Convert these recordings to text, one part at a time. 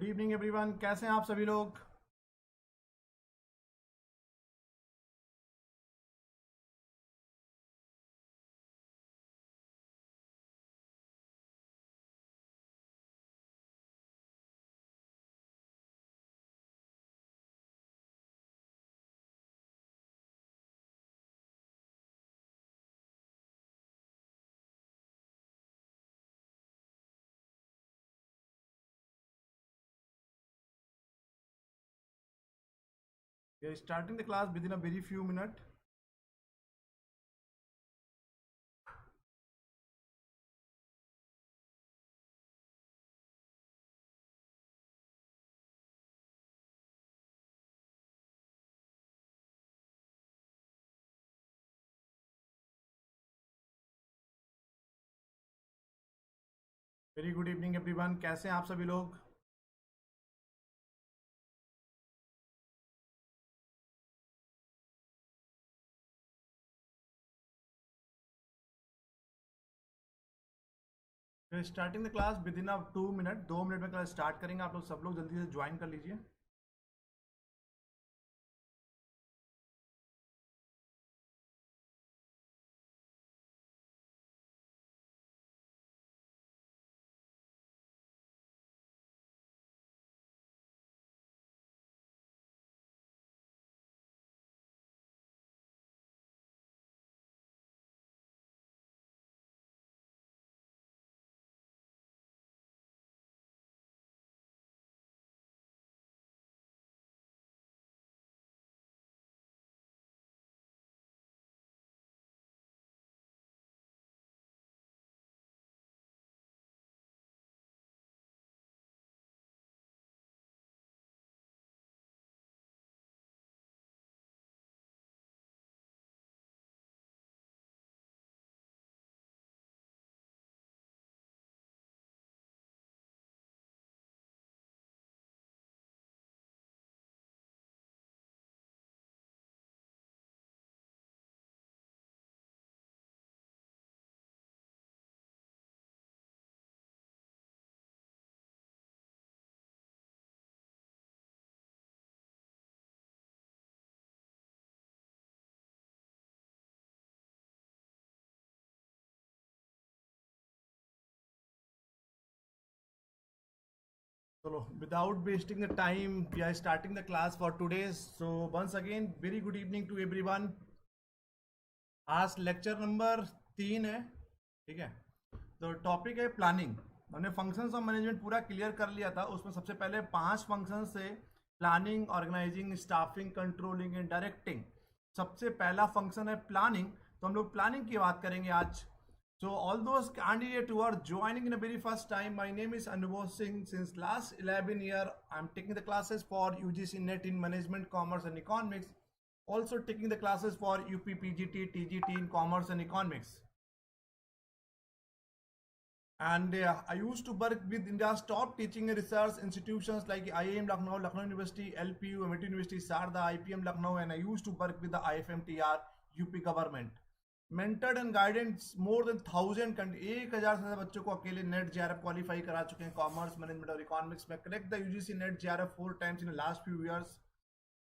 Good evening everyone, कैसे हैं आप सभी लोग। We are starting the class within a very few minutes. Very good evening everyone, कैसे हैं आप सभी लोग। Starting the class with in a 2 minute, 2 minute में क्लास स्टार्ट करेंगे। आप लोग सब लोग जल्दी से ज्वाइन कर लीजिए। चलो, without wasting the time, we are starting the class for today. So once again, very good evening to everyone. आज लेक्चर नंबर 3 है, ठीक है। तो टॉपिक है प्लानिंग। हमने फंक्शंस ऑफ मैनेजमेंट पूरा क्लियर कर लिया था। उसमें सबसे पहले 5 फंक्शंस से planning, organizing, staffing, controlling and directing. सबसे पहला फंक्शन है प्लानिंग, तो हम लोग प्लानिंग की बात करेंगे आज। So all those candidates who are joining in the very first time, my name is Anubhav Singh. Since last 11 years, I'm taking the classes for UGC NET in Management, Commerce and Economics. Also taking the classes for UPPGT, TGT in Commerce and Economics. And I used to work with India's top teaching and research institutions like IIM Lucknow, Lucknow University, LPU, MIT University, Sarda, IPM Lucknow, and I used to work with the IFMTR, UP government. Mentored and guidance more than 1000 1000 से बच्चों को अकेले net JRF qualify करा चुके हैं commerce, management और economics में। Cracked the UGC NET JRF 4 times in last few years.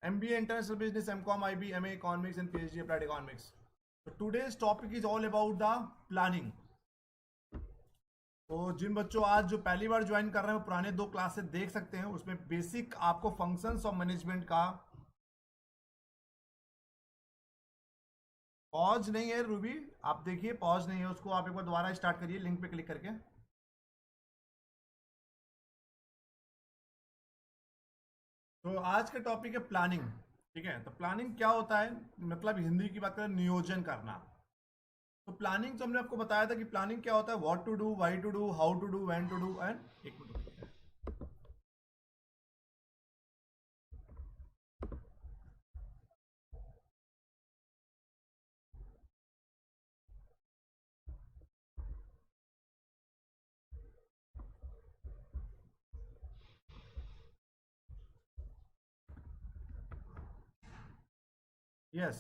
MBA international business, MCom, IB, MA economics and PhD applied economics. तो today's topic is all about the planning. तो जिन बच्चों आज जो पहली बार join कर रहे हैं वो पुराने 2 क्लासेस देख सकते हैं। उसमें बेसिक आपको फंक्शंस ऑफ मैनेजमेंट का, पॉज नहीं है रूबी, आप देखिए पॉज नहीं है उसको, आप एक बार दोबारा स्टार्ट करिए लिंक पे क्लिक करके। तो आज का टॉपिक है प्लानिंग, ठीक है। तो प्लानिंग क्या होता है, मतलब हिंदी की बात करें नियोजन करना। तो प्लानिंग तो हमने आपको बताया था कि प्लानिंग क्या होता है, what to do, why to do, how to do, when to do and एक मिनट। यस,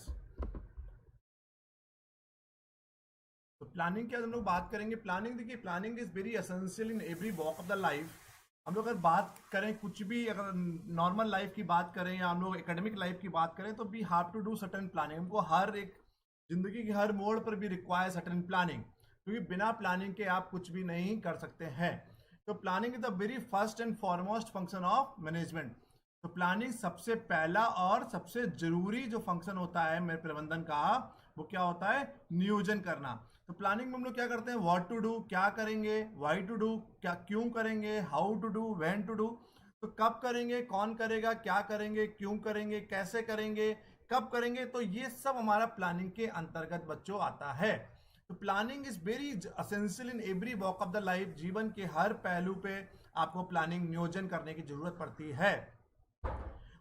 तो प्लानिंग की हम लोग बात करेंगे। प्लानिंग देखिए, planning is very essential in every walk of the life. हम लोग अगर बात करें कुछ भी, अगर नॉर्मल लाइफ की बात करें या हम लोग एकेडमिक लाइफ की बात करें, तो we have to do certain planning. हमको हर एक जिंदगी के हर मोड़ पर भी रिक्वायर सर्टेन प्लानिंग, क्योंकि बिना प्लानिंग के आप कुछ भी नहीं कर सकते हैं। तो planning is the very first and foremost function of management. तो प्लानिंग सबसे पहला और सबसे जरूरी जो फंक्शन होता है मेरे प्रबंधन का, वो क्या होता है? नियोजन करना। तो प्लानिंग में हम लोग क्या करते हैं? व्हाट टू डू, क्या करेंगे, व्हाई टू डू, क्या क्यों करेंगे, how to do, when to do. तो कब करेंगे, कौन करेगा, क्या करेंगे, क्यों करेंगे, कैसे करेंगे, कब करेंगे, तो ये सब हमारा प्लानिंग के अंतर्गत बच्चों आता है। तो planning is very essential in every walk of the life. जीवन के हर पहलू पे आपको प्लानिंग, नियोजन करने की जरूरत पड़ती है।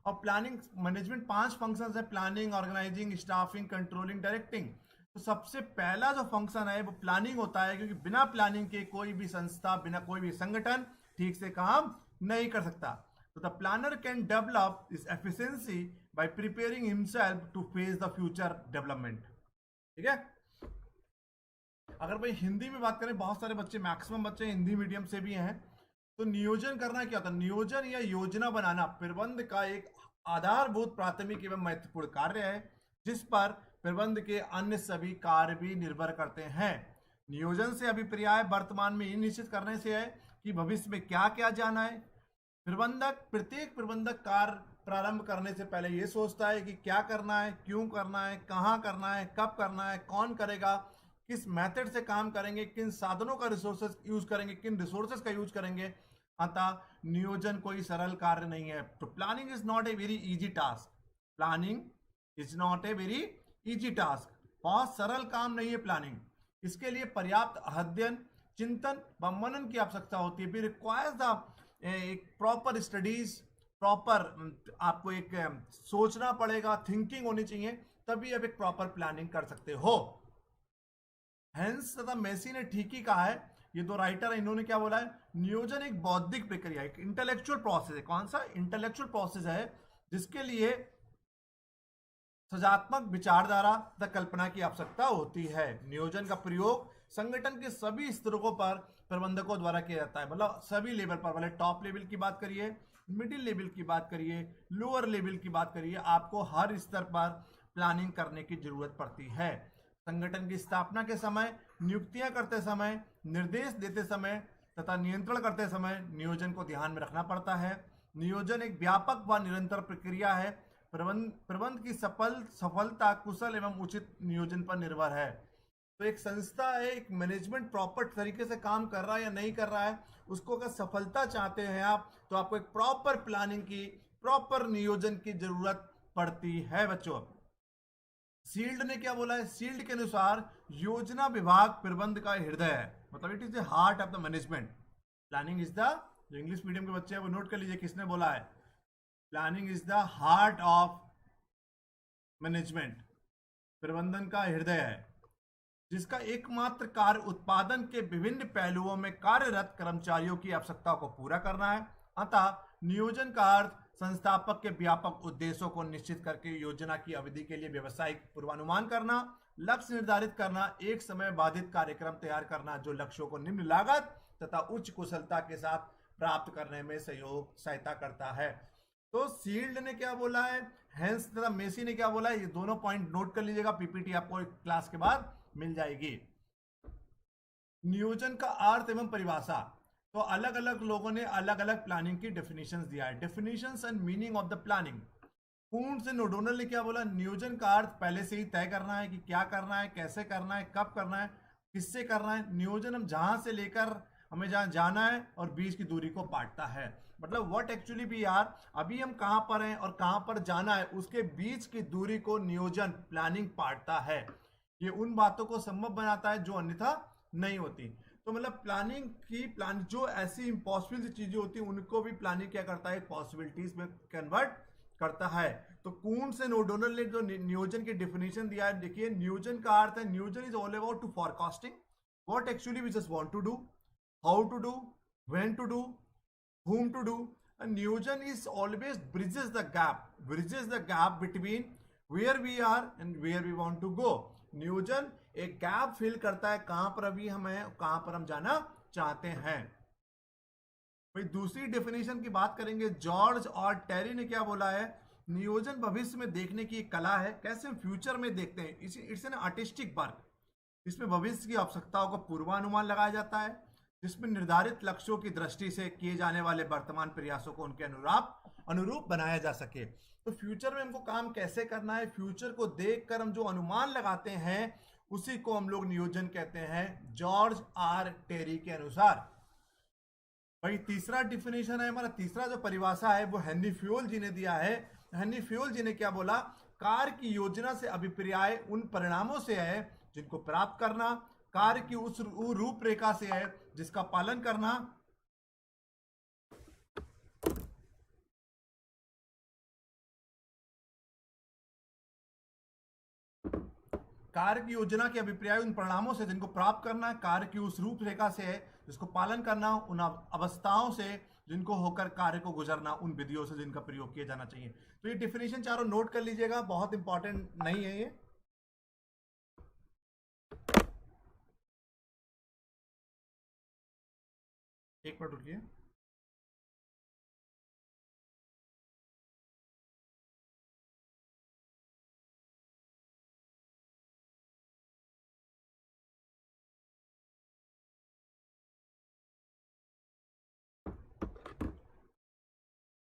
और प्लानिंग मैनेजमेंट 5 फंक्शंस है: planning, organizing, staffing, controlling, directing. तो सबसे पहला जो फंक्शन है वो प्लानिंग होता है, क्योंकि बिना प्लानिंग के कोई भी संस्था, बिना कोई भी संगठन ठीक से काम नहीं कर सकता। तो the planner can develop his efficiency by preparing himself to face the future development. ठीक है। अगर भाई हिंदी में बात करें, बहुत सारे बच्चे, मैक्सिमम बच्चे हिंदी मीडियम से भी हैं, तो नियोजन करना क्या होता है? नियोजन या योजना बनाना प्रबंध का एक आधारभूत, प्राथमिक एवं महत्वपूर्ण कार्य है, जिस पर प्रबंध के अन्य सभी कार्य भी निर्भर करते हैं। नियोजन से अभिप्राय वर्तमान में ये निश्चित करने से है कि भविष्य में क्या क्या जाना है। प्रत्येक प्रबंधक कार्य प्रारंभ करने से पहले ये सोचता है कि क्या करना है, क्यों करना है, कहाँ करना है, कब करना है, कौन करेगा, किस मेथड से काम करेंगे, किन साधनों का रिसोर्सेज यूज करेंगे, किन रिसोर्सेज का यूज करेंगे। अतः नियोजन कोई सरल कार्य नहीं है। तो planning is not a very easy task. Planning is not a very easy task. बहुत सरल काम नहीं है प्लानिंग। इसके लिए पर्याप्त अध्ययन, चिंतन व मनन की आवश्यकता होती है। भी रिक्वायर्स द एक प्रॉपर स्टडीज, प्रॉपर आपको एक सोचना पड़ेगा, थिंकिंग होनी चाहिए, तभी आप एक प्रॉपर प्लानिंग कर सकते हो। हेंस तथा मेसी ने ठीक ही कहा है, ये दो राइटर है, इन्होंने क्या बोला है? नियोजन एक बौद्धिक प्रक्रिया, एक इंटेलेक्चुअल प्रोसेस है। कौन सा? इंटेलेक्चुअल प्रोसेस है, जिसके लिए सजात्मक विचारधारा तथा कल्पना की आवश्यकता होती है। नियोजन का प्रयोग संगठन के सभी स्तरों पर प्रबंधकों द्वारा किया जाता है। मतलब सभी लेवल पर, भले टॉप लेवल की बात करिए, मिडिल लेवल की बात करिए, लोअर लेवल की बात करिए, आपको हर स्तर पर प्लानिंग करने की जरूरत पड़ती है। संगठन की स्थापना के समय, नियुक्तियां करते समय, निर्देश देते समय तथा नियंत्रण करते समय नियोजन को ध्यान में रखना पड़ता है। नियोजन एक व्यापक व निरंतर प्रक्रिया है। प्रबंध की सफलता कुशल एवं उचित नियोजन पर निर्भर है। तो एक संस्था है, एक मैनेजमेंट प्रॉपर तरीके से काम कर रहा है या नहीं कर रहा है, उसको अगर सफलता चाहते हैं आप, तो आपको एक प्रॉपर प्लानिंग की, प्रॉपर नियोजन की जरूरत पड़ती है बच्चों। सील्ड ने क्या बोला है? सील्ड के अनुसार योजना विभाग प्रबंध का हृदय है। मतलब it is the heart of the management. Planning is the, जो इंग्लिश मीडियम के बच्चे हैं वो नोट कर लीजिए किसने बोला है। Planning is the heart of management, प्रबंधन का हृदय है, जिसका एकमात्र कार्य उत्पादन के विभिन्न पहलुओं में कार्यरत कर्मचारियों की आवश्यकताओं को पूरा करना है। अतः नियोजन का अर्थ संस्थापक के व्यापक उद्देश्यों को निश्चित करके योजना की अवधि के लिए व्यवसायिक पूर्वानुमान करना, लक्ष्य निर्धारित करना, एक समय बाधित कार्यक्रम तैयार करना जो लक्ष्यों को निम्न लागत तथा उच्च कुशलता के साथ प्राप्त करने में सहायता करता है। तो सील्ड ने क्या बोला है, हेंस तथा मेसी ने क्या बोला है, ये दोनों पॉइंट नोट कर लीजिएगा, पीपीटी आपको क्लास के बाद मिल जाएगी। नियोजन का अर्थ एवं परिभाषा, तो अलग अलग लोगों ने अलग अलग प्लानिंग की डेफिनेशंस दिया है। Definitions and meaning of the planning. पूर्ण से नोडोनल ने क्या बोला? नियोजन का अर्थ पहले से ही तय करना है कि क्या करना है, कैसे करना है, कब करना है, किससे करना है। नियोजन हम जहां से लेकर हमें जहां जाना है और बीच की दूरी को बांटता है। मतलब व्हाट एक्चुअली भी यार, अभी हम कहां पर हैं और कहां पर जाना है, उसके बीच की दूरी को नियोजन, प्लानिंग बांटता है। ये उन बातों को संभव बनाता है जो अन्यथा नहीं होती। तो मतलब प्लान जो ऐसी इम्पॉसिबल चीजें होती हैं उनको भी प्लानिंग क्या करता है? पॉसिबिलिटीज में कन्वर्ट करता है। तो कून से नोडोनल ने जो नियोजन की डेफिनेशन दिया है, देखिए नियोजन का अर्थ है, नियोजन is all about to forecasting what actually we just want to do, how to do, when to do, whom to do. And niyojan is always bridges the gap between where we are and where we want to go. नियोजन एक gap fill करता है, कहां पर अभी हम हैं, कहां पर हम जाना चाहते हैं। भाई दूसरी डेफिनेशन की बात करेंगे, जॉर्ज और टेरी ने क्या बोला है, नियोजन भविष्य में देखने की एक कला है, कैसे हम फ्यूचर में देखते हैं, इट्स एन आर्टिस्टिक वर्क। इसमें भविष्य की आवश्यकताओं का पूर्वानुमान लगाया जाता है, जिसमें निर्धारित लक्ष्यों की दृष्टि से किए जाने वाले वर्तमान प्रयासों को उनके अनुरूप बनाया जा सके। तो फ्यूचर में हमको काम कैसे करना है, फ्यूचर को देखकर हम जो अनुमान लगाते हैं उसी को हम लोग नियोजन कहते हैं, जॉर्ज आर टेरी के अनुसार। भाई तीसरा डिफिनेशन है हमारा, तीसरा जो परिभाषा है वो हेनरी फ्यूल जी ने दिया है। हेनरी फ्यूल जी ने क्या बोला, कार्य की योजना से अभिप्राय उन परिणामों से है जिनको प्राप्त करना, कार्य की उस रूपरेखा से है जिसका पालन करना, कार्य की योजना के अभिप्राय उन परिणामों से जिनको प्राप्त करना है, कार्य की उस रूपरेखा से है जिसको पालन करना, उन अवस्थाओं से जिनको होकर कार्य को गुजरना, उन विधियों से जिनका प्रयोग किया जाना चाहिए। तो ये डिफिनेशन चारों नोट कर लीजिएगा, बहुत इंपॉर्टेंट नहीं है ये। एक मिनट रुकिए।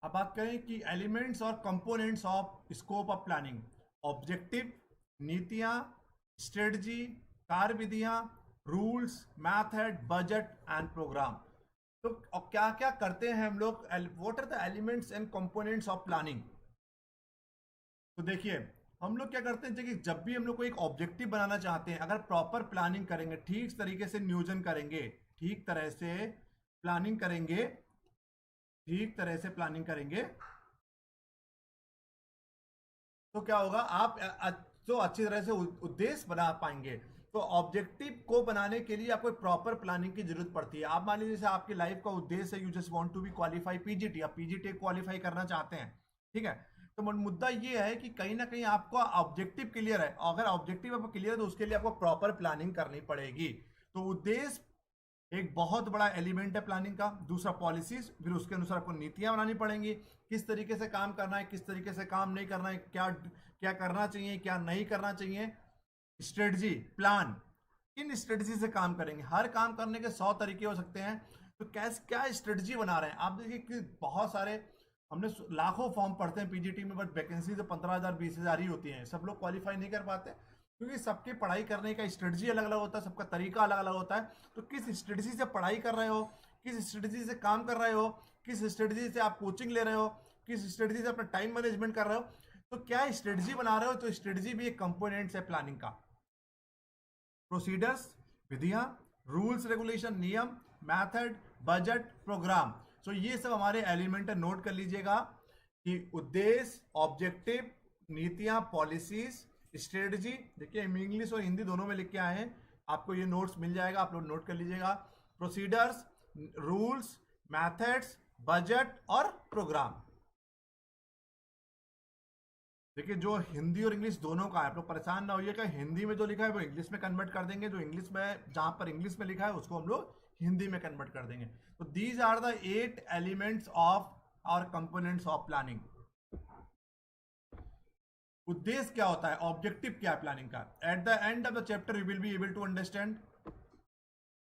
अब बात करें कि एलिमेंट्स और components of scope of planning, objective, नीतियां, स्ट्रेटजी, कार्य विधियां, rules, method, budget and programme. तो क्या क्या करते हैं हम लोग, what are the elements and components of planning. तो देखिए हम लोग क्या करते हैं कि जब भी हम लोग को एक ऑब्जेक्टिव बनाना चाहते हैं, अगर प्रॉपर प्लानिंग करेंगे, ठीक तरीके से नियोजन करेंगे, ठीक तरह से प्लानिंग करेंगे, ठीक तरह से प्लानिंग करेंगे, तो क्या होगा, आप तो अच्छी तरह से उद्देश्य बना पाएंगे। तो ऑब्जेक्टिव को बनाने के लिए आपको प्रॉपर प्लानिंग की जरूरत पड़ती है। आप मान लीजिए जैसे आपकी लाइफ का उद्देश्य है, you just want to be qualify PGT, आप पीजीटी क्वालिफाई करना चाहते हैं, ठीक है। तो मुद्दा ये है कि कहीं ना कहीं आपका ऑब्जेक्टिव क्लियर है, अगर ऑब्जेक्टिव आपका क्लियर है तो उसके लिए आपको प्रॉपर प्लानिंग करनी पड़ेगी। तो उद्देश्य एक बहुत बड़ा एलिमेंट है प्लानिंग का। दूसरा पॉलिसीज, फिर उसके अनुसार आपको नीतियां बनानी पड़ेंगी, किस तरीके से काम करना है, किस तरीके से काम नहीं करना है, क्या क्या करना चाहिए, क्या नहीं करना चाहिए। स्ट्रेटजी, प्लान, किन स्ट्रेटजी से काम करेंगे, हर काम करने के 100 तरीके हो सकते हैं, तो कैसे क्या स्ट्रेटजी बना रहे हैं। आप देखिए कि बहुत सारे, हमने लाखों फॉर्म पढ़ते हैं पीजीटी में, बट वैकेंसी तो 15,000 20,000 ही होती हैं, सब लोग क्वालिफाई नहीं कर पाते, क्योंकि सबकी पढ़ाई करने का स्ट्रेटजी अलग अलग होता है, सबका तरीका अलग अलग होता है। तो किस स्ट्रेटजी से पढ़ाई कर रहे हो, किस स्ट्रेटजी से काम कर रहे हो, किस स्ट्रेटजी से आप कोचिंग ले रहे हो, किस स्ट्रेटजी से अपना टाइम मैनेजमेंट कर रहे हो, तो क्या स्ट्रेटजी बना रहे हो, तो स्ट्रेटजी भी एक कंपोनेंट है प्लानिंग का। प्रोसीडर्स, विधियां, रूल्स रेगुलेशन, नियम, मेथड, बजट, प्रोग्राम, सो ये सब हमारे एलिमेंट है, नोट कर लीजिएगा कि उद्देश्य, ऑब्जेक्टिव, नीतियां, पॉलिसीज, स्ट्रेटजी। देखिए हम इंग्लिश और हिंदी दोनों में लिख के आए हैं, आपको ये नोट्स मिल जाएगा, आप लोग नोट कर लीजिएगा। प्रोसीडर्स, रूल्स, मैथड्स, बजट और प्रोग्राम। देखिए जो हिंदी और इंग्लिश दोनों का है, आप लोग परेशान ना होइएगा, हिंदी में जो लिखा है वो इंग्लिश में कन्वर्ट कर देंगे, जो इंग्लिश में, जहां पर इंग्लिश में लिखा है उसको हम लोग हिंदी में कन्वर्ट कर देंगे। तो these are the 8 elements of और कंपोनेंट्स ऑफ प्लानिंग। उद्देश्य क्या होता है, ऑब्जेक्टिव क्या है प्लानिंग का, at the end of the chapter you will be able to understand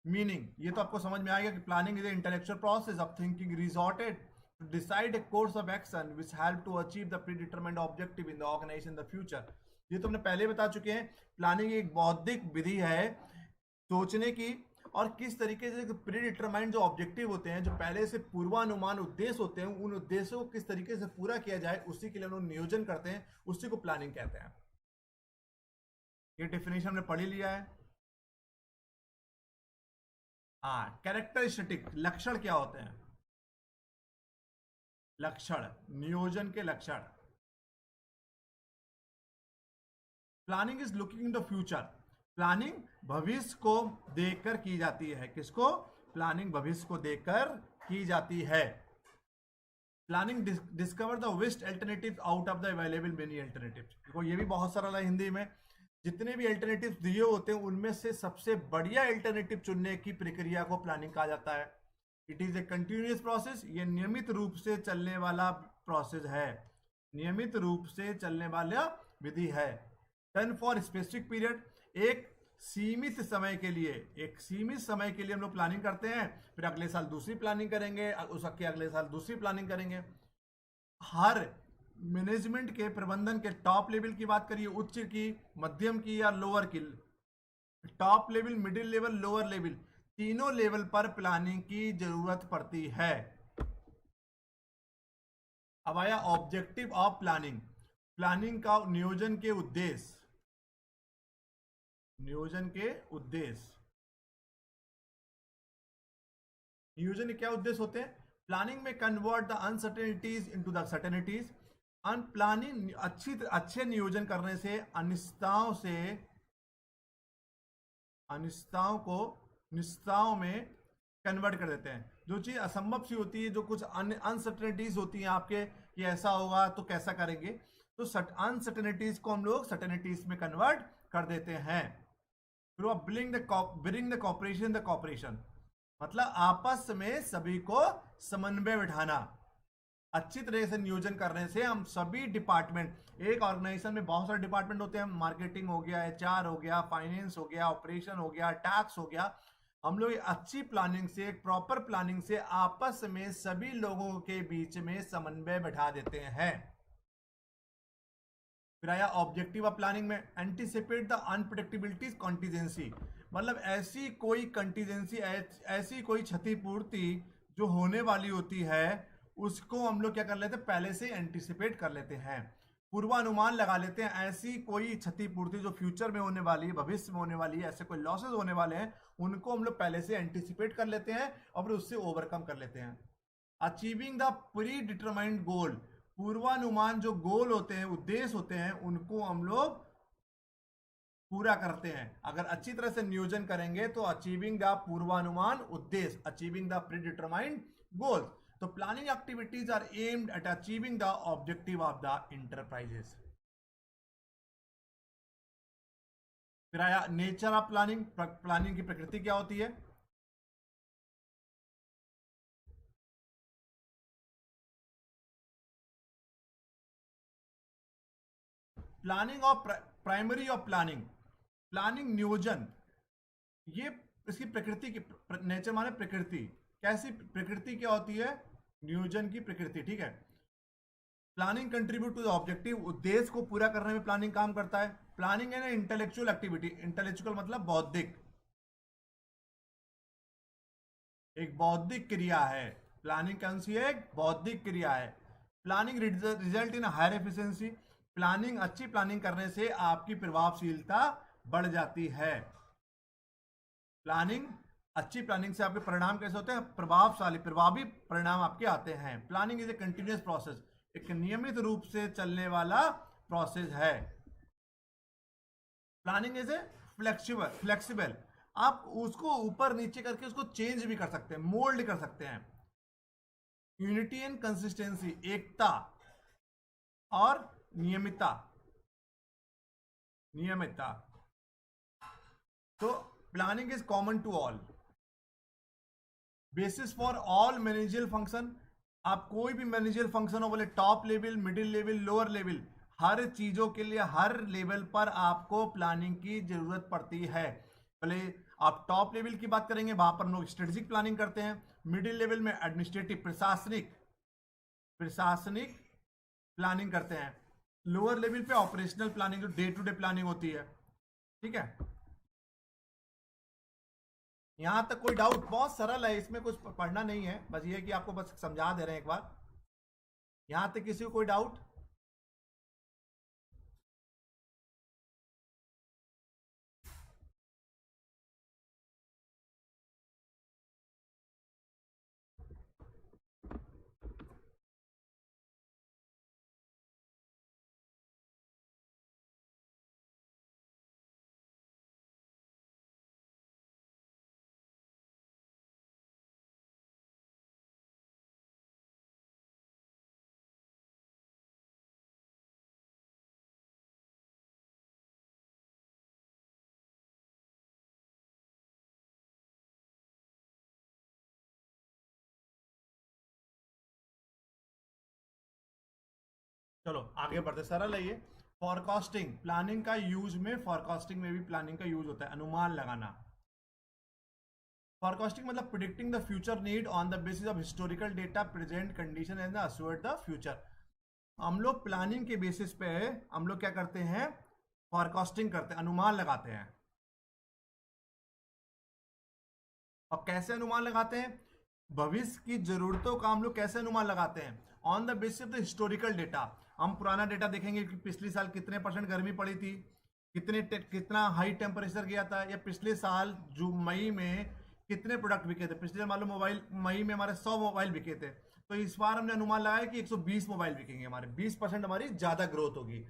meaning. ये तो आपको समझ में आएगा कि planning is a intellectual process of thinking resorted to decide a course of action which help to achieve the predetermined objective in the organization in the future। ये तो हमने पहले बता चुके हैं, प्लानिंग एक बौद्धिक विधि है सोचने की, और किस तरीके से प्री डिटरमाइंड जो ऑब्जेक्टिव होते हैं, जो पहले से पूर्वानुमान उद्देश्य होते हैं, उन उद्देश्यों को किस तरीके से पूरा किया जाए उसी के लिए लोग नियोजन करते हैं, उसी को प्लानिंग कहते हैं। ये डेफिनेशन हमने पढ़ लिया है। हाँ, कैरेक्टरिस्टिक, लक्षण क्या होते हैं, लक्षण, नियोजन के लक्षण। Planning is looking in the future, planning भविष्य को देखकर की जाती है, किसको, प्लानिंग भविष्य को देखकर की जाती है। Planning discover the best alternative out of the available many alternative. देखो ये भी बहुत सरल है हिंदी में, जितने भी अल्टरनेटिव दिए होते हैं उनमें से सबसे बढ़िया अल्टरनेटिव चुनने की प्रक्रिया को प्लानिंग कहा जाता है। It is a continuous process, ये नियमित रूप से चलने वाला प्रोसेस है, नियमित रूप से चलने वाला विधि है। डन फॉर स्पेसिफिक पीरियड, एक सीमित समय के लिए, एक सीमित समय के लिए हम लोग प्लानिंग करते हैं, फिर अगले साल दूसरी प्लानिंग करेंगे, उसके अगले साल दूसरी प्लानिंग करेंगे। हर मैनेजमेंट के प्रबंधन के टॉप लेवल की बात करिए, उच्च की, मध्यम की या लोअर की, top level, middle level, lower level, तीनों लेवल पर प्लानिंग की जरूरत पड़ती है। अब आया ऑब्जेक्टिव ऑफ प्लानिंग, प्लानिंग का नियोजन के उद्देश्य, नियोजन के उद्देश्य, नियोजन के क्या उद्देश्य होते हैं? प्लानिंग में convert the uncertainties into the certainties, planning अच्छे नियोजन करने से अनिश्चितताओं को निश्चितताओं में कन्वर्ट कर देते हैं। जो चीज असंभव सी होती है, जो कुछ अनसर्टेनिटीज होती हैं आपके कि ऐसा होगा तो कैसा करेंगे, तो अनसर्टेनिटीज को हम लोग सर्टेनिटीज में कन्वर्ट कर देते हैं। फिर वो ब्रिंग द कॉपरेशन, मतलब आपस में सभी को समन्वय बिठाना। अच्छी तरह से नियोजन करने से हम सभी डिपार्टमेंट, एक ऑर्गेनाइजेशन में बहुत सारे डिपार्टमेंट होते हैं, मार्केटिंग हो गया, एचआर हो गया, फाइनेंस हो गया, ऑपरेशन हो गया, टैक्स हो गया, हम लोग अच्छी प्लानिंग से, एक प्रॉपर प्लानिंग से आपस में सभी लोगों के बीच में समन्वय बैठा देते हैं। फिर आया ऑब्जेक्टिव ऑफ प्लानिंग में, एंटीसिपेट द अनप्रेडिक्टेबिलिटीज कॉन्टीजेंसी, मतलब ऐसी कोई कंटीजेंसी, ऐसी कोई क्षतिपूर्ति जो होने वाली होती है, उसको हम लोग क्या कर लेते हैं, पहले से एंटीसिपेट कर लेते हैं, पूर्वानुमान लगा लेते हैं। ऐसी कोई क्षतिपूर्ति जो फ्यूचर में होने वाली है, भविष्य में होने वाली है, ऐसे कोई लॉसेज होने वाले हैं, उनको हम लोग पहले से एंटीसिपेट कर लेते हैं और फिर उससे ओवरकम कर लेते हैं। अचीविंग द प्री डिटरमाइंड गोल, पूर्वानुमान जो गोल होते हैं, उद्देश्य होते हैं, उनको हम लोग पूरा करते हैं। अगर अच्छी तरह से नियोजन करेंगे तो अचीविंग द पूर्वानुमान उद्देश्य, achieving the predetermined goals, तो planning activities are aimed at achieving the objective of the enterprises. फिर आया नेचर ऑफ प्लानिंग, प्लानिंग की प्रकृति क्या होती है? Planning of primary of planning, planning नियोजन, ये इसकी प्रकृति की, नेचर माने प्रकृति, कैसी प्रकृति क्या होती है? नियोजन की प्रकृति, ठीक है। Planning contribute to the objective, उद्देश्य को पूरा करने में प्लानिंग काम करता है। प्लानिंग है ना इंटेलेक्चुअल एक्टिविटी, इंटेलेक्चुअल मतलब बौद्धिक, एक बौद्धिक क्रिया है। प्लानिंग कौन सी है? एक बौद्धिक क्रिया है। Planning result in higher efficiency, planning, अच्छी प्लानिंग करने से आपकी प्रभावशीलता बढ़ जाती है। प्लानिंग, अच्छी प्लानिंग से आपके परिणाम कैसे होते हैं? प्रभावशाली, प्रभावी परिणाम आपके आते हैं। Planning is A continuous process, एक नियमित रूप से चलने वाला प्रोसेस है। प्लानिंग इज ए फ्लेक्सिबल, आप उसको ऊपर नीचे करके उसको चेंज भी कर सकते हैं, मोल्ड कर सकते हैं। यूनिटी एंड कंसिस्टेंसी, एकता और नियमितता, नियमितता, तो planning is common to all, basis for all managerial function. आप कोई भी मैनेजरियल फंक्शन हो, बोले top level, middle level, lower level, हर चीजों के लिए हर लेवल पर आपको प्लानिंग की जरूरत पड़ती है। पहले आप टॉप लेवल की बात करेंगे, वहां पर लोग स्ट्रेटेजिक प्लानिंग करते हैं। मिडिल लेवल में एडमिनिस्ट्रेटिव, प्रशासनिक प्रशासनिक प्लानिंग करते हैं। लोअर लेवल पे ऑपरेशनल प्लानिंग, जो डे टू डे प्लानिंग होती है, ठीक है। यहां तक कोई डाउट? बहुत सरल है, इसमें कुछ पढ़ना नहीं है, बस ये कि आपको बस समझा दे रहे हैं एक बार। यहां तक किसी को कोई डाउट? चलो आगे बढ़ते, सरल है ये। फॉरकास्टिंग, प्लानिंग का यूज में, फॉरकास्टिंग में भी प्लानिंग का यूज होता है, अनुमान लगाना। फॉरकास्टिंग मतलब predicting the future need on the basis of historical data, present condition and assured the future. हम लोग प्लानिंग के बेसिस पे हम लोग क्या करते हैं, फॉरकास्टिंग करते हैं, अनुमान लगाते हैं। अब कैसे अनुमान लगाते हैं, भविष्य की जरूरतों का हम लोग कैसे अनुमान लगाते हैं, on the basis of the historical data. हम पुराना डेटा देखेंगे कि पिछले साल कितने % गर्मी पड़ी थी, कितना हाई टेम्परेचर गया था, या पिछले साल जो मई में कितने प्रोडक्ट बिके थे। पिछले साल मान लो मोबाइल मई में हमारे 100 मोबाइल बिके थे, तो इस बार हमने अनुमान लगाया कि 120 मोबाइल बिकेंगे, हमारे 20% हमारी ज्यादा ग्रोथ होगी।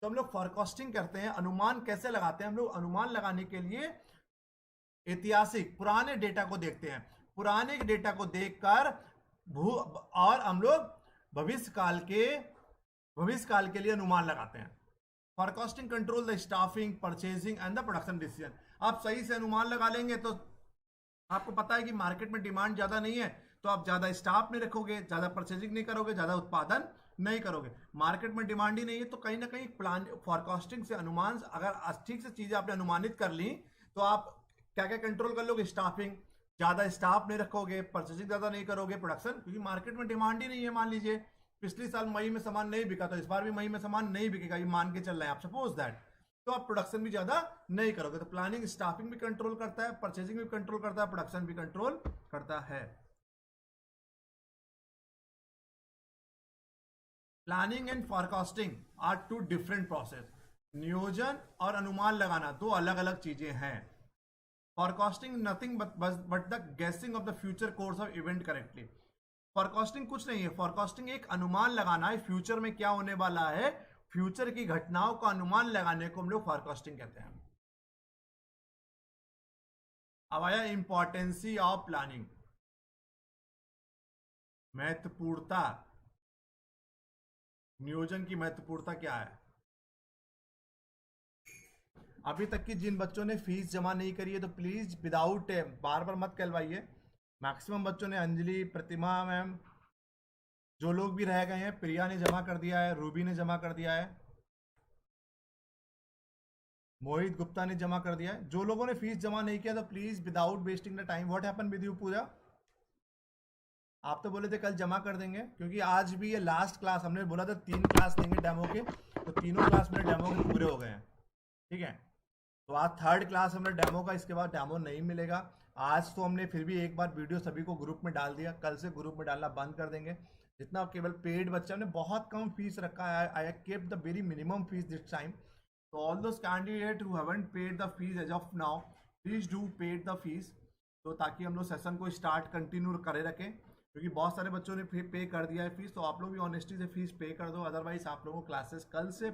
तो हम लोग फॉरकास्टिंग करते हैं। अनुमान कैसे लगाते हैं हम लोग, अनुमान लगाने के लिए ऐतिहासिक पुराने डेटा को देखते हैं, पुराने डेटा को देखकर और हम लोग भविष्य काल के लिए अनुमान लगाते हैं। Forecasting control the staffing, purchasing and the production decision. आप सही से अनुमान लगा लेंगे तो आपको पता है कि मार्केट में डिमांड ज्यादा नहीं है, तो आप ज्यादा स्टाफ नहीं रखोगे, ज्यादा परचेजिंग नहीं करोगे, ज्यादा उत्पादन नहीं करोगे। मार्केट में डिमांड ही नहीं है तो कहीं ना कहीं प्लान फॉरकास्टिंग से अनुमान, अगर ठीक से चीजें आपने अनुमानित कर ली तो आप क्या क्या कंट्रोल कर लोगे, स्टाफिंग, ज्यादा स्टाफ नहीं रखोगे, परचेसिंग ज्यादा नहीं करोगे, प्रोडक्शन, क्योंकि मार्केट में डिमांड ही नहीं है। मान लीजिए पिछले साल मई में सामान नहीं बिका तो इस बार भी मई में सामान नहीं बिकेगा, ये मान के चल रहे हैं आप, सपोज दैट। तो आप प्रोडक्शन भी ज्यादा नहीं करोगे। तो प्लानिंग स्टाफिंग भी कंट्रोल करता है, परचेसिंग भी कंट्रोल करता है, प्रोडक्शन भी कंट्रोल करता है। Planning and forecasting are two different process. नियोजन और अनुमान लगाना दो अलग अलग चीजें हैं। Forecasting nothing but the guessing of the future course of event correctly. Forecasting कुछ नहीं है, फॉरकास्टिंग एक अनुमान लगाना है फ्यूचर में क्या होने वाला है, फ्यूचर की घटनाओं का अनुमान लगाने को हम लोग फॉरकास्टिंग कहते हैं। अब आया इंपॉर्टेंसी ऑफ प्लानिंग, महत्वपूर्णता, नियोजन की महत्वपूर्णता क्या है। अभी तक की जिन बच्चों ने फीस जमा नहीं करी है तो प्लीज विदाउट बार बार मत कहलवाइए। मैक्सिमम बच्चों ने, अंजलि, प्रतिमा मैम, जो लोग भी रह गए हैं, प्रिया ने जमा कर दिया है, रूबी ने जमा कर दिया है, मोहित गुप्ता ने जमा कर दिया है। जो लोगों ने फीस जमा नहीं किया तो please without wasting the time, what happen with you Pooja, आप तो बोले थे कल जमा कर देंगे, क्योंकि आज भी ये लास्ट क्लास, हमने बोला था 3 क्लास लेंगे डेमो के, तो तीनों क्लास मेरे डेमो के पूरे हो गए हैं, ठीक है। तो आज 3rd क्लास हमने डेमो का, इसके बाद डेमो नहीं मिलेगा। आज तो हमने फिर भी एक बार वीडियो सभी को ग्रुप में डाल दिया, कल से ग्रुप में डालना बंद कर देंगे। जितना केवल पेड बच्चा, हमने बहुत कम फीस रखा है, I kept the very minimum fees this time. तो all those candidate who haven't paid the fees as of now, please do paid the fees, तो ताकि हम लोग सेशन को स्टार्ट कंटिन्यू करे रखें, क्योंकि बहुत सारे बच्चों ने पे कर दिया है फीस। तो आप लोग भी ऑनेस्टी से फीस पे कर दो, अदरवाइज आप लोगों को क्लासेस कल से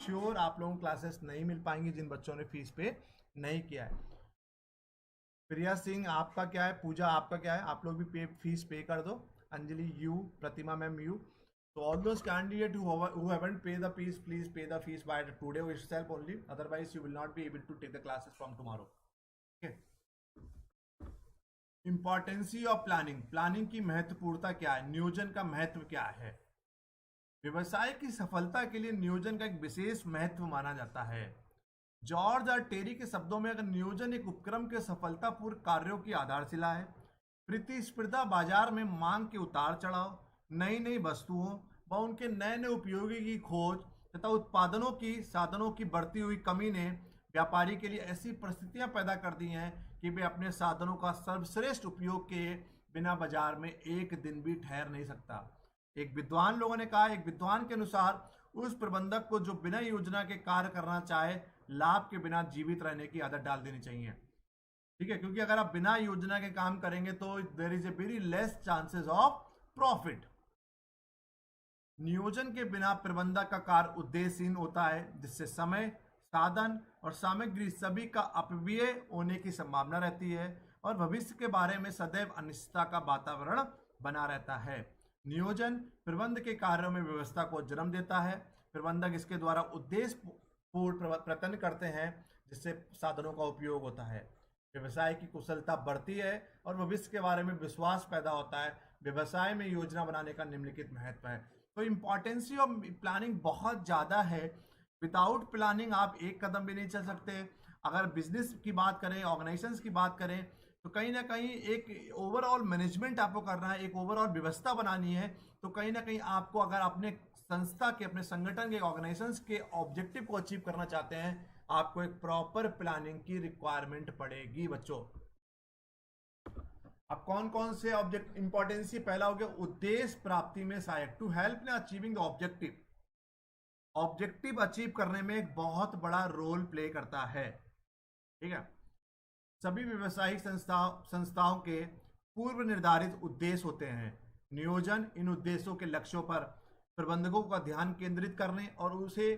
श्योर आप लोगों को क्लासेस नहीं मिल पाएंगी जिन बच्चों ने फीस पे नहीं किया है। प्रिया सिंह आपका क्या है, पूजा आपका क्या है, आप लोग भी फीस पे कर दो, Anjali you, Pratima ma'am you. तो all those candidate who haven't paid the fees, please pay the fees by today itself only, otherwise you will not be able to take the classes from tomorrow. Okay. Importancy of planning, planning की महत्वपूर्णता क्या है, नियोजन का महत्व क्या है। व्यवसाय की सफलता के लिए नियोजन का एक विशेष महत्व माना जाता है। जॉर्ज और टेरी के शब्दों में, अगर नियोजन एक उपक्रम के सफलतापूर्ण कार्यों की आधारशिला है, प्रतिस्पर्धा बाजार में मांग के उतार चढ़ाव, नई नई वस्तुओं व उनके नए नए उपयोगी की खोज तथा उत्पादनों की साधनों की बढ़ती हुई कमी ने व्यापारी के लिए ऐसी परिस्थितियां पैदा कर दी हैं कि वे अपने साधनों का सर्वश्रेष्ठ उपयोग के बिना बाजार में एक दिन भी ठहर नहीं सकता। एक विद्वान लोगों ने कहा, एक विद्वान के अनुसार उस प्रबंधक को जो बिना योजना के कार्य करना चाहे, लाभ के बिना जीवित रहने की आदत डाल देनी चाहिए, ठीक है। क्योंकि अगर आप बिना योजना के काम करेंगे तो there is a very less chances of profit. नियोजन के बिना प्रबंधक का कार्य उद्देश्यहीन होता है, जिससे समय, साधन और सामग्री सभी का अपव्यय होने की संभावना रहती है और भविष्य के बारे में सदैव अनिश्चितता का वातावरण बना रहता है। नियोजन प्रबंध के कार्यों में व्यवस्था को जन्म देता है। प्रबंधक इसके द्वारा उद्देश्य पूर्ण प्रयत्न करते हैं, जिससे साधनों का उपयोग होता है, व्यवसाय की कुशलता बढ़ती है और भविष्य के बारे में विश्वास पैदा होता है। व्यवसाय में योजना बनाने का निम्नलिखित महत्व है। तो इम्पॉर्टेंसी ऑफ प्लानिंग बहुत ज़्यादा है। विदाउट प्लानिंग आप एक कदम भी नहीं चल सकते। अगर बिजनेस की बात करें, ऑर्गेनाइजेशंस की बात करें, तो कहीं ना कहीं एक ओवरऑल मैनेजमेंट आपको करना है, एक ओवरऑल व्यवस्था बनानी है। तो कहीं ना कहीं आपको, अगर अपने संस्था के, अपने संगठन के, ऑर्गेनाइजेशंस के ऑब्जेक्टिव को अचीव करना चाहते हैं, आपको एक प्रॉपर प्लानिंग की रिक्वायरमेंट पड़ेगी बच्चों। अब कौन कौन से ऑब्जेक्ट इंपॉर्टेंसी, पहला हो गया उद्देश्य प्राप्ति में सहायक, to help in achieving the objective. Objective achieve करने में एक बहुत बड़ा रोल प्ले करता है, ठीक है। सभी व्यवसायिक संस्थाओं के पूर्व निर्धारित उद्देश्य होते हैं। नियोजन इन उद्देश्यों के लक्ष्यों पर प्रबंधकों का ध्यान केंद्रित करने और उसे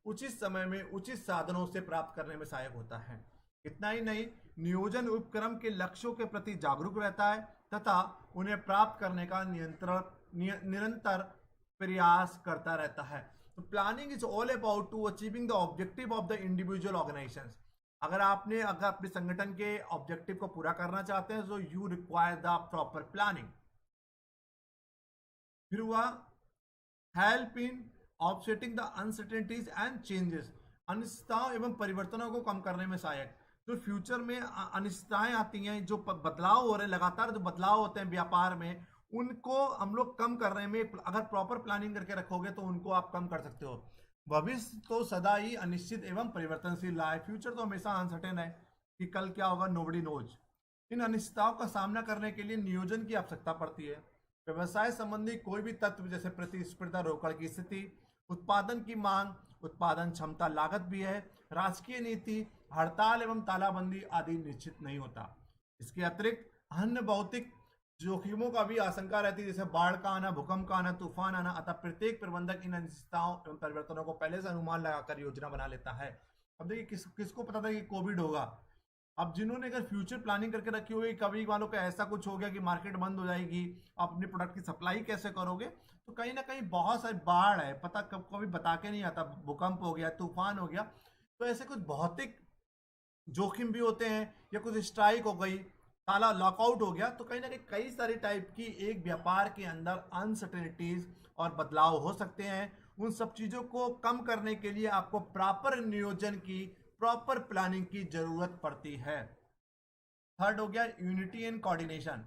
उचित समय में उचित साधनों से प्राप्त करने में सहायक होता है। इतना ही नहीं, नियोजन उपक्रम के लक्ष्यों के प्रति जागरूक रहता है तथा उन्हें प्राप्त करने का निरंतर प्रयास करता रहता है। तो planning is all about to achieving the objective of the individual organizations. अगर अपने संगठन के ऑब्जेक्टिव को पूरा करना चाहते हैं, तो you require the proper planning. फिर हुआ help in offsetting the uncertainties and changes, अनिश्चितताओं एवं परिवर्तनों को कम करने में सहायक। जो फ्यूचर में अनिश्चितताएं आती हैं, जो बदलाव हो रहे हैं, लगातार जो बदलाव होते हैं व्यापार में, उनको हम लोग कम करने में अगर प्रॉपर प्लानिंग करके रखोगे तो उनको आप कम कर सकते हो। भविष्य तो सदा ही अनिश्चित एवं परिवर्तनशील रहा है। फ्यूचर तो हमेशा अनसर्टेन है कि कल क्या होगा, नोबडी नोज। इन अनिश्चितताओं का सामना करने के लिए नियोजन की आवश्यकता पड़ती है। व्यवसाय संबंधी कोई भी तत्व जैसे प्रतिस्पर्धा रोकड़ की स्थिति, उत्पादन की मांग, उत्पादन क्षमता, लागत भी है, राजकीय नीति, हड़ताल एवं तालाबंदी आदि निश्चित नहीं होता। इसके अतिरिक्त अन्य भौतिक जोखिमों का भी आशंका रहती है, जैसे बाढ़ का आना, भूकंप का आना, तूफान आना। अतः प्रत्येक प्रबंधक इन अनिश्चितताओं एवं परिवर्तनों को पहले से अनुमान लगाकर योजना बना लेता है। अब देखिए किसको पता था कि कोविड होगा। अब जिन्होंने अगर फ्यूचर प्लानिंग करके रखी हुई, कभी मान लो कि ऐसा कुछ हो गया कि मार्केट बंद हो जाएगी, आप अपने प्रोडक्ट की सप्लाई कैसे करोगे, तो कहीं ना कहीं बहुत सारी बाढ़ है, पता कब कभी बता के नहीं आता, भूकंप हो गया, तूफान हो गया, तो ऐसे कुछ भौतिक जोखिम भी होते हैं, या कुछ स्ट्राइक हो गई, ताला लॉकआउट हो गया, तो कहीं ना कई सारी टाइप की एक व्यापार के अंदर अनसर्टेनिटीज और बदलाव हो सकते हैं। उन सब चीजों को कम करने के लिए आपको प्रॉपर नियोजन की, प्रॉपर प्लानिंग की जरूरत पड़ती है। थर्ड हो गया यूनिटी एंड कोऑर्डिनेशन।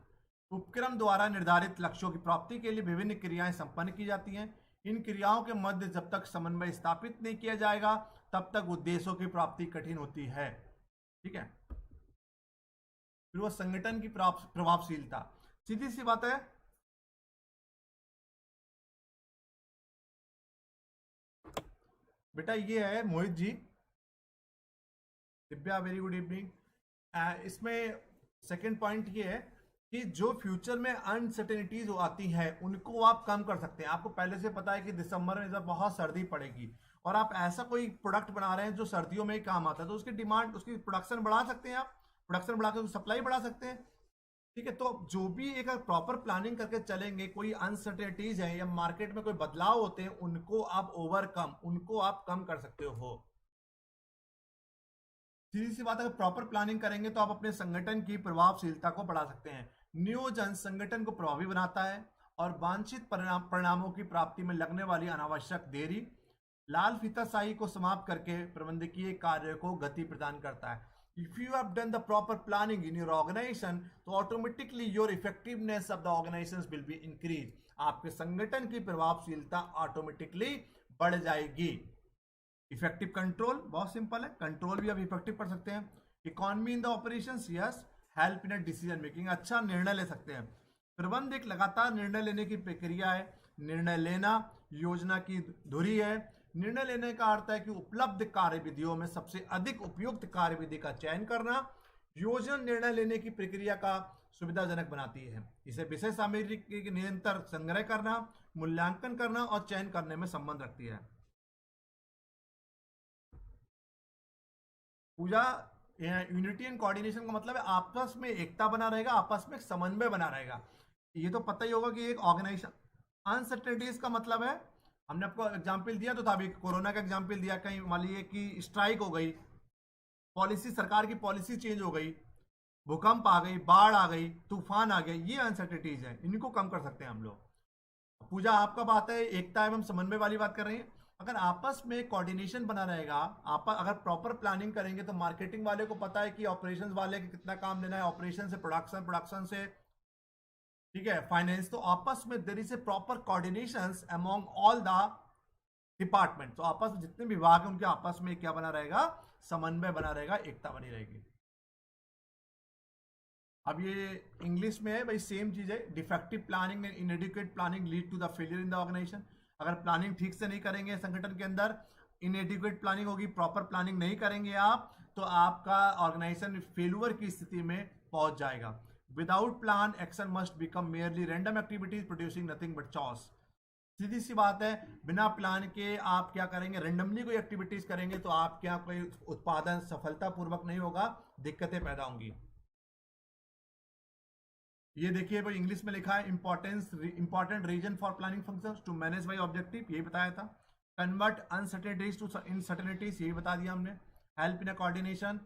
उपक्रम द्वारा निर्धारित लक्ष्यों की प्राप्ति के लिए विभिन्न क्रियाएं संपन्न की जाती हैं। इन क्रियाओं के मध्य जब तक समन्वय स्थापित नहीं किया जाएगा, तब तक उद्देश्यों की प्राप्ति कठिन होती है, ठीक है। फिर वो संगठन की प्रभावशीलता, सीधी सी बात है, बेटा ये है Mohit ji, Divya very good evening. इसमें सेकंड पॉइंट ये है कि जो फ्यूचर में अनसर्टेनिटीज आती हैं उनको आप कम कर सकते हैं। आपको पहले से पता है कि दिसंबर में जब बहुत सर्दी पड़ेगी और आप ऐसा कोई प्रोडक्ट बना रहे हैं जो सर्दियों में ही काम आता है, तो उसकी डिमांड, उसकी प्रोडक्शन बढ़ा सकते हैं, आप प्रोडक्शन बढ़ा कर सप्लाई बढ़ा सकते हैं, ठीक है। तो जो भी एक प्रॉपर प्लानिंग करके चलेंगे, कोई अनसर्टेनिटीज है या मार्केट में कोई बदलाव होते हैं, उनको आप कम कर सकते हो। सीधी सी बात है, अगर प्रॉपर प्लानिंग करेंगे तो आप अपने संगठन की प्रभावशीलता को बढ़ा सकते हैं। नियोजन संगठन को प्रभावी बनाता है और वांछित परिणामों की प्राप्ति में लगने वाली अनावश्यक देरी, लाल फीताशाही को समाप्त करके प्रबंधकीय कार्य को गति प्रदान करता है। If you have done the proper planning in your organization, तो automatically your effectiveness of the organizations will be increased. आपके संगठन की प्रभावशीलता ऑटोमेटिकली बढ़ जाएगी। इफेक्टिव कंट्रोल बहुत सिंपल है, कंट्रोल भी आप इफेक्टिव कर सकते हैं। Economy in the operations, yes, help in decision making, अच्छा निर्णय ले सकते हैं। प्रबंध एक लगातार निर्णय लेने की प्रक्रिया है। निर्णय लेना योजना की धुरी है। निर्णय लेने का अर्थ है कि उपलब्ध कार्यविधियों में सबसे अधिक उपयुक्त कार्यविधि का चयन करना। योजना निर्णय लेने की प्रक्रिया का सुविधाजनक बनाती है। इसे विषय सामग्री की निरंतर संग्रह करना, मूल्यांकन करना और चयन करने में संबंध रखती है। पूजा, यूनिटी एंड कोऑर्डिनेशन का मतलब है आपस में एकता बना रहेगा, आपस में समन्वय बना रहेगा। ये तो पता ही होगा कि एक ऑर्गेनाइजेशन, अनसर्टेनिटीज का मतलब है, हमने आपको एग्जाम्पल दिया तो था, अभी कोरोना का एग्जाम्पल दिया, कहीं मान लीजिए कि स्ट्राइक हो गई, पॉलिसी, सरकार की पॉलिसी चेंज हो गई, भूकंप आ गई, बाढ़ आ गई, तूफान आ गया, ये अनसर्टेनिटीज है, इनको कम कर सकते हैं हम लोग। पूजा आप कब आता है, एकता एवं समन्वय वाली बात कर रही हैं। अगर आपस में कोऑर्डिनेशन बना रहेगा, आप अगर प्रॉपर प्लानिंग करेंगे तो मार्केटिंग वाले को पता है कि ऑपरेशंस वाले के कितना काम लेना है, ऑपरेशन से प्रोडक्शन, प्रोडक्शन से ठीक है फाइनेंस, तो आपस में there is a proper coordinations among all the department. तो आपस में जितने विभाग हैं उनके आपस में क्या बना रहेगा, समन्वय बना रहेगा, एकता बनी रहेगी। अब ये इंग्लिश में है भाई, सेम चीज है। Defective planning and inadequate planning lead to the failure in the organization. अगर प्लानिंग ठीक से नहीं करेंगे संगठन के अंदर, इनएडिक्वेट प्लानिंग होगी, प्रॉपर प्लानिंग नहीं करेंगे आप, तो आपका ऑर्गेनाइजेशन फेलुअर की स्थिति में पहुंच जाएगा। Without plan action must become merely random activities producing nothing but chaos. सीधी सी बात है, बिना प्लान के आप क्या करेंगे, रेंडमली कोई एक्टिविटीज करेंगे तो आप क्या कोई उत्पादन सफलतापूर्वक नहीं होगा, दिक्कतें पैदा होंगी। ये देखिए भाई इंग्लिश में लिखा है, important reason for planning functions to manage by objective, यही बताया था। कन्वर्ट अनसर्टेनिटीज टू इनसर्टेनिटीज, यही बता दिया हमने। Help in a coordination,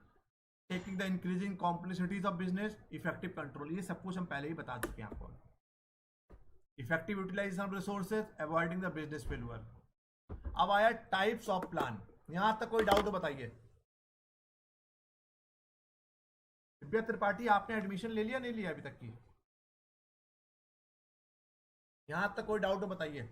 taking the increasing complexities of business, effective control, ये सब कुछ हम पहले ही बता चुके हैं आपको। Effective utilization of resources, avoiding the business failure. अब आया टाइप्स ऑफ प्लान। यहां तक कोई डाउट हो बताइए। दिव्या त्रिपाठी, आपने एडमिशन ले लिया नहीं लिया अभी तक की? यहां तक कोई डाउट हो बताइए।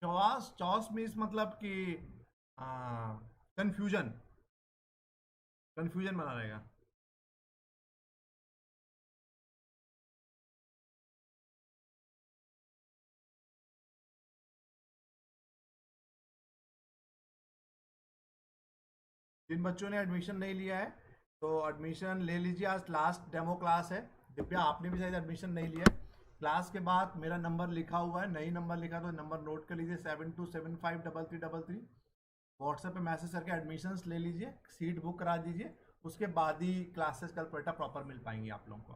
चॉस, चॉस मीन्स मतलब कि कंफ्यूजन, कंफ्यूजन बना रहेगा। जिन बच्चों ने एडमिशन नहीं लिया है तो एडमिशन ले लीजिए, आज लास्ट डेमो क्लास है। दिव्या आपने भी शायद एडमिशन नहीं लिया है। क्लास के बाद मेरा नंबर लिखा हुआ है, नहीं नंबर लिखा तो नंबर नोट कर लीजिए, 72753333। व्हाट्सएप पे मैसेज करके एडमिशन्स ले लीजिए, सीट बुक करा दीजिए, उसके बाद ही क्लासेस कल प्रॉपर मिल पाएंगी आप लोगों को।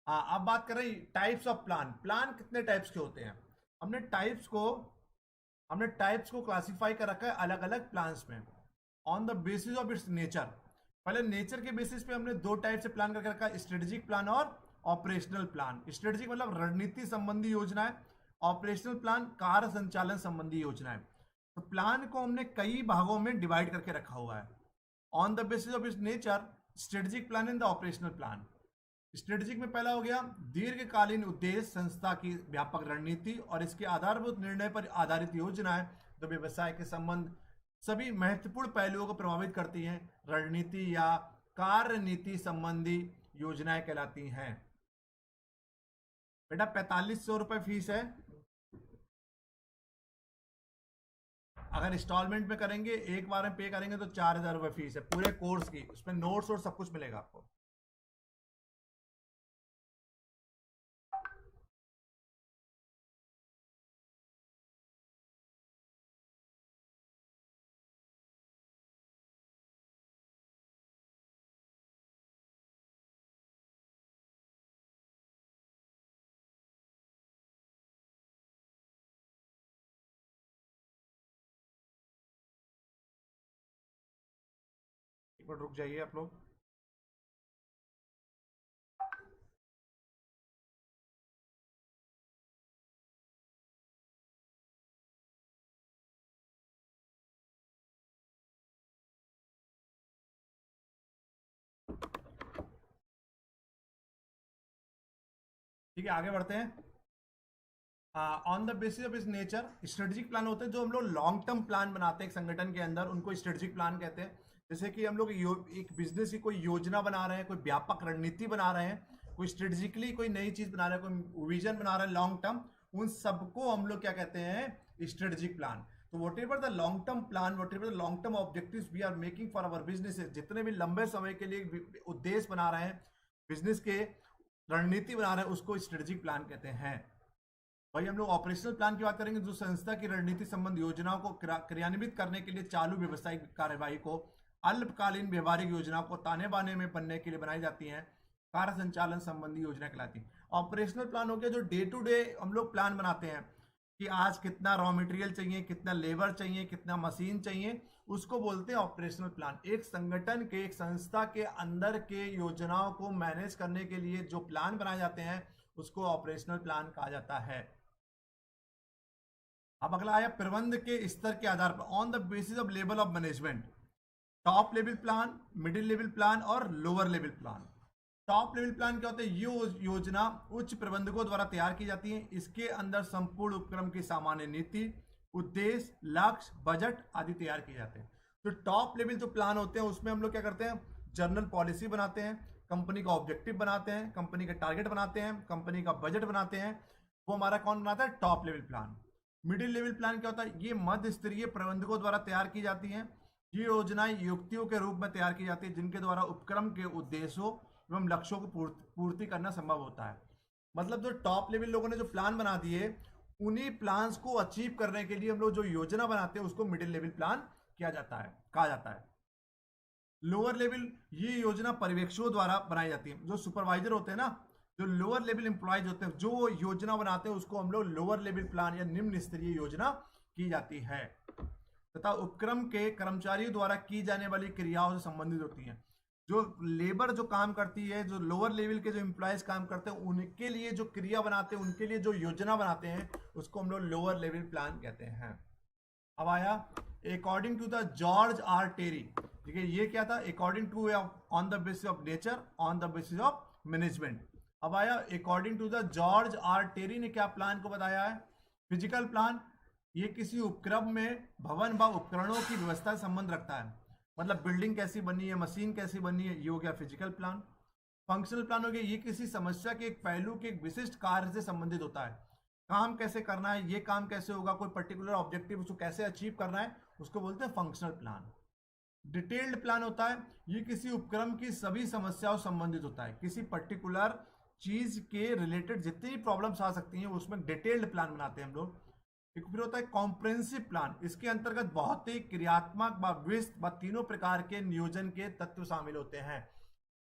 हाँ, अब बात कर रही टाइप्स ऑफ प्लान। प्लान कितने टाइप्स के होते हैं, हमने टाइप्स को क्लासिफाई कर रखा है अलग अलग प्लान्स में, on the basis of its nature. पहले नेचर के बेसिस पे हमने दो टाइप से प्लान करके रखा है, स्ट्रेटेजिक प्लान और ऑपरेशनल प्लान। स्ट्रेटेजिक मतलब रणनीति संबंधी योजना है, ऑपरेशनल प्लान कार्य संचालन संबंधी योजना है। तो प्लान को हमने कई भागों में डिवाइड करके रखा हुआ है, on the basis of its nature, strategic plan and the operational plan. Strategic में पहला हो गया दीर्घकालीन उद्देश्य, संस्था की व्यापक रणनीति और इसके आधारभूत निर्णय पर आधारित योजना है। तो व्यवसाय के संबंध सभी महत्वपूर्ण पहलुओं को प्रभावित करती हैं, रणनीति या कार्यनीति संबंधी योजनाएं कहलाती हैं। बेटा 4500 रुपए फीस है, अगर इंस्टॉलमेंट में करेंगे, एक बार में पे करेंगे तो 4000 रुपए फीस है पूरे कोर्स की, उसमें नोट्स और सब कुछ मिलेगा आपको। एक मिनट रुक जाइए आप लोग। ठीक है, आगे बढ़ते हैं। ऑन द बेसिस ऑफ इस नेचर, स्ट्रेटेजिक प्लान होते हैं जो हम लोग लॉन्ग टर्म प्लान बनाते हैं एक संगठन के अंदर, उनको स्ट्रेटेजिक प्लान कहते हैं। जैसे कि हम लोग एक बिजनेस की कोई योजना बना रहे हैं, कोई व्यापक रणनीति बना रहे हैं, कोई स्ट्रेटेजिकली कोई नई चीज बना रहे हैं, कोई विजन बना रहे हैं लॉन्ग टर्म, उन सबको हम लोग क्या कहते हैं, स्ट्रेटेजिक प्लान। तो whatever the long term plan, whatever the long term objectives we are making for our business, जितने भी लंबे समय के लिए उद्देश्य बना रहे हैं, बिजनेस के रणनीति बना रहे हैं, उसको स्ट्रेटेजिक प्लान कहते हैं। वही हम लोग ऑपरेशनल प्लान की बात करेंगे, जो संस्था की रणनीति संबंध योजनाओं को क्रियान्वित करने के लिए चालू व्यवसायिक कार्यवाही को, अल्पकालीन व्यवहारिक योजनाओं को ताने बाने में बनने के लिए बनाई जाती हैं। कार्य संचालन संबंधी योजना कहलाती है। ऑपरेशनल प्लान हो गया जो डे टू डे हम लोग प्लान बनाते हैं कि आज कितना रॉ मटेरियल चाहिए, कितना लेबर चाहिए, कितना मशीन चाहिए, उसको बोलते हैं ऑपरेशनल प्लान। एक संगठन के, एक संस्था के अंदर के योजनाओं को मैनेज करने के लिए जो प्लान बनाए जाते हैं उसको ऑपरेशनल प्लान कहा जाता है। अब अगला आया प्रबंध के स्तर के आधार पर, on the basis of level of management, top level plan, middle level plan और lower level plan. Top level plan क्या होता है? ये योजना उच्च प्रबंधकों द्वारा तैयार की जाती है। इसके अंदर संपूर्ण उपक्रम की सामान्य नीति, उद्देश्य, लक्ष्य, बजट आदि तैयार किए जाते हैं। तो टॉप लेवल जो प्लान होते हैं उसमें हम लोग क्या करते हैं? जनरल पॉलिसी बनाते हैं, कंपनी का ऑब्जेक्टिव बनाते हैं, कंपनी का टारगेट बनाते हैं, कंपनी का बजट बनाते हैं। वो हमारा कौन बनाता है? Top level plan. Middle level plan क्या होता है? ये मध्य स्तरीय प्रबंधकों द्वारा तैयार की जाती हैं। ये योजनाएं युक्तियों के रूप में तैयार की जाती है जिनके द्वारा उपक्रम के उद्देश्यों एवं लक्ष्यों को पूर्ति करना संभव होता है। मतलब जो टॉप लेवल लोगों ने जो प्लान बना दिए, उन्हीं प्लान्स को अचीव करने के लिए हम लोग जो योजना बनाते हैं उसको मिडिल लेवल प्लान किया जाता है, कहा जाता है। लोअर लेवल, ये योजना पर्यवेक्षकों द्वारा बनाई जाती है। जो सुपरवाइजर होते हैं ना, जो लोअर लेवल एम्प्लॉयज होते हैं, जो योजना बनाते हैं उसको हम लोग लोअर लेवल प्लान या निम्न स्तरीय योजना की जाती है। तथा उपक्रम के कर्मचारियों द्वारा की जाने वाली क्रियाओं से संबंधित होती हैं। जो लेबर जो काम करती है, जो लोअर लेवल के जो एम्प्लॉयज काम करते हैं, उनके लिए जो क्रिया बनाते हैं, उनके लिए जो योजना बनाते हैं, उसको हम लोग लोअर लेवल प्लान कहते हैं। अब आया according to the George R Terry. ठीक है, ये क्या था? According to, on the basis of nature, on the basis of management. अब आया according to the George R Terry ने क्या प्लान को बताया है? फिजिकल प्लान, ये किसी उपक्रम में भवन व उपकरणों की व्यवस्था से संबंध रखता है। मतलब बिल्डिंग कैसी बनी है, मशीन कैसी बनी है, ये हो गया फिजिकल प्लान। फंक्शनल प्लान हो गया, ये किसी समस्या के एक पहलू के एक विशिष्ट कार्य से संबंधित होता है। काम कैसे करना है, ये काम कैसे होगा, कोई पर्टिकुलर ऑब्जेक्टिव उसको कैसे अचीव करना है, उसको बोलते हैं फंक्शनल प्लान। डिटेल्ड प्लान होता है, ये किसी उपक्रम की सभी समस्याओं से संबंधित होता है। किसी पर्टिकुलर चीज के रिलेटेड जितनी भी प्रॉब्लम्स आ सकती हैं उसमें डिटेल्ड प्लान बनाते हैं हम लोग। एक फिर होता है कॉम्प्रिहेंसिव प्लान, इसके अंतर्गत बहुत ही क्रियात्मक व विस्तृत व तीनों प्रकार के नियोजन के तत्व शामिल होते हैं।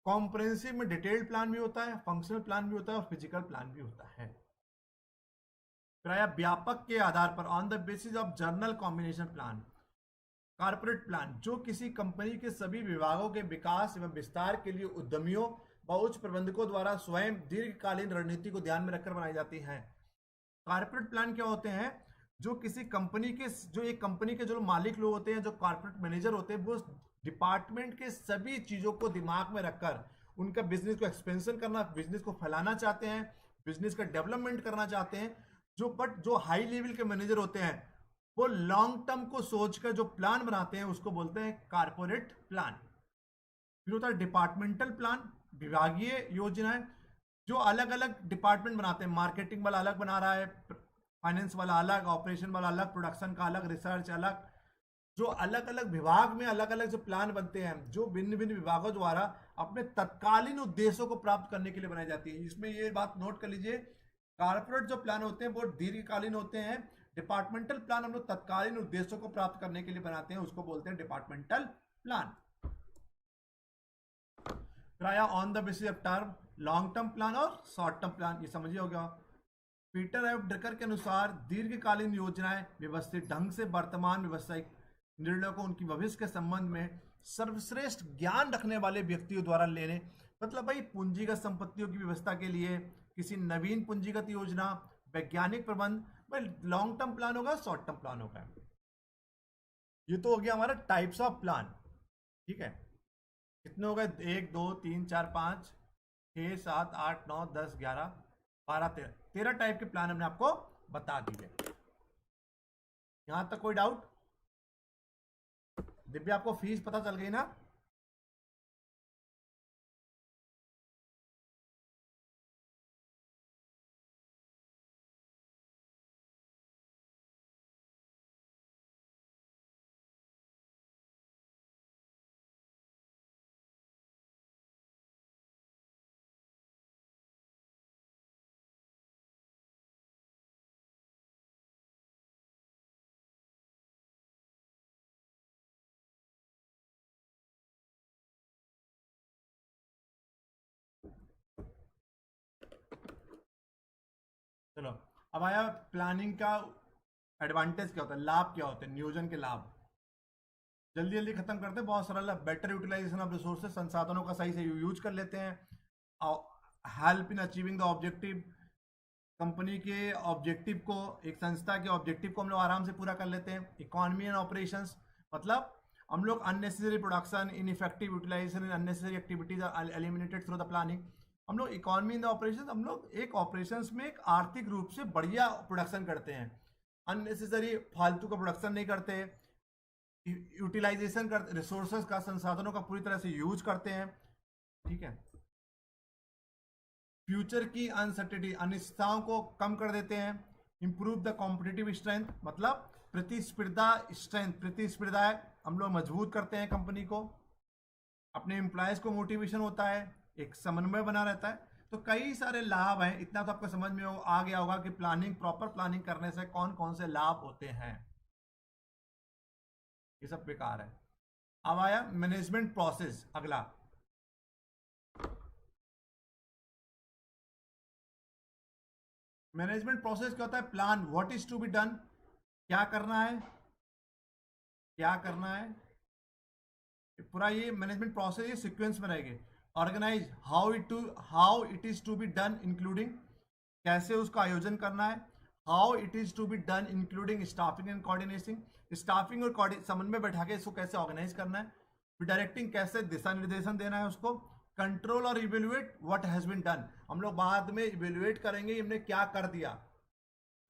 कॉम्प्रिहेंसिव में डिटेल्ड प्लान भी होता है, फंक्शनल प्लान भी होता है और फिजिकल प्लान भी होता है। प्राय व्यापक के आधार पर, on the basis of general combination plan. Corporate plan, जो किसी कंपनी के सभी विभागों के विकास एवं विस्तार के लिए उद्यमियों व उच्च प्रबंधकों द्वारा स्वयं दीर्घकालीन रणनीति को ध्यान में रखकर बनाई जाती हैं। कारपोरेट प्लान क्या होते हैं? जो किसी कंपनी के, जो एक कंपनी के जो मालिक लोग होते हैं, जो कारपोरेट मैनेजर होते हैं, वो डिपार्टमेंट के सभी चीजों को दिमाग में रखकर उनका बिजनेस को एक्सपेंशन करना, बिजनेस को फैलाना चाहते हैं, बिजनेस का डेवलपमेंट करना चाहते हैं। जो हाई लेवल के मैनेजर होते हैं वो लॉन्ग टर्म को सोचकर जो प्लान बनाते हैं उसको बोलते हैं कारपोरेट प्लान। फिर होता है डिपार्टमेंटल प्लान, विभागीय योजनाएं, जो अलग अलग डिपार्टमेंट बनाते हैं। मार्केटिंग वाला अलग बना रहा है, फाइनेंस वाला अलग, ऑपरेशन वाला अलग, प्रोडक्शन का अलग, रिसर्च अलग। जो अलग अलग विभाग में अलग अलग जो प्लान बनते हैं, जो भिन्न भिन्न विभागों द्वारा अपने तत्कालीन उद्देश्यों को प्राप्त करने के लिए बनाई जाती है। इसमें ये बात नोट कर लीजिए, कारपोरेट जो प्लान होते हैं वो दीर्घकालीन होते हैं। डिपार्टमेंटल प्लान हम लोग तत्कालीन उद्देश्यों को प्राप्त करने के लिए बनाते हैं, उसको बोलते हैं डिपार्टमेंटल प्लान। प्राय on the basis of term, long term plan और शॉर्ट टर्म प्लान, ये समझिए हो गया। पीटर एफ ड्रकर के अनुसार दीर्घकालीन योजनाएं व्यवस्थित ढंग से वर्तमान व्यवसायिक निर्णयों को उनकी भविष्य के संबंध में सर्वश्रेष्ठ ज्ञान रखने वाले व्यक्तियों द्वारा लेने, मतलब भाई पूंजीगत संपत्तियों की व्यवस्था के लिए किसी नवीन पूंजीगत योजना, वैज्ञानिक प्रबंध, भाई लॉन्ग टर्म प्लान होगा, शॉर्ट टर्म प्लान होगा। ये तो हो गया हमारा टाइप्स ऑफ प्लान। ठीक है, कितने हो गए? 1 2 3 4 5 6 7 8 9 10 11 12 13 टाइप के प्लान हमने आपको बता दिए। यहां तक कोई डाउट? दिव्या, आपको फीस पता चल गई ना? अब आया प्लानिंग का एडवांटेज क्या होता है, लाभ क्या होते हैं, नियोजन के लाभ। जल्दी जल्दी खत्म करते हैं, बहुत सरल है। बेटर यूटिलाइजेशन ऑफ रिसोर्सेज, संसाधनों का सही से यूज कर लेते हैं। Help in achieving the objective, company के ऑब्जेक्टिव को, एक संस्था के ऑब्जेक्टिव को हम लोग आराम से पूरा कर लेते हैं। इकोनॉमी एंड ऑपरेशंस, मतलब हम लोग unnecessary production, ineffective utilization, unnecessary activities are eliminated through the planning. हम लोग इकोनॉमी इन द ऑपरेशन, हम लोग एक ऑपरेशंस में एक आर्थिक रूप से बढ़िया प्रोडक्शन करते हैं, अननेसेसरी फालतू का प्रोडक्शन नहीं करते, यूटिलाइजेशन करते, रिसोर्सेज का, संसाधनों का पूरी तरह से यूज करते हैं। ठीक है। फ्यूचर की अनसर्टेनिटी, अनिश्चितताओं को कम कर देते हैं। इंप्रूव द कॉम्पिटिटिव स्ट्रेंथ, मतलब प्रतिस्पर्धा स्ट्रेंथ, प्रतिस्पर्धा हम लोग मजबूत करते हैं कंपनी को। अपने एम्प्लॉयज को मोटिवेशन होता है, एक समन्वय बना रहता है। तो कई सारे लाभ हैं, इतना तो आपको समझ में आ गया होगा कि प्लानिंग, प्रॉपर प्लानिंग करने से कौन कौन से लाभ होते हैं। ये सब बेकार है। अब आया मैनेजमेंट प्रोसेस, अगला। मैनेजमेंट प्रोसेस क्या होता है, plan what is to be done, क्या करना है, क्या करना है, पूरा ये मैनेजमेंट प्रोसेस ये सीक्वेंस में रहेगी। Organize, how it is to be done including, कैसे उसका आयोजन करना है। How it is to be done including staffing and coordination, staffing और समन्वय बैठा के इसको कैसे ऑर्गेनाइज करना है। फिर डायरेक्टिंग, कैसे दिशा निर्देशन देना है उसको। कंट्रोल और evaluate what has been done, हम लोग बाद में इवेल्युएट करेंगे हमने क्या कर दिया,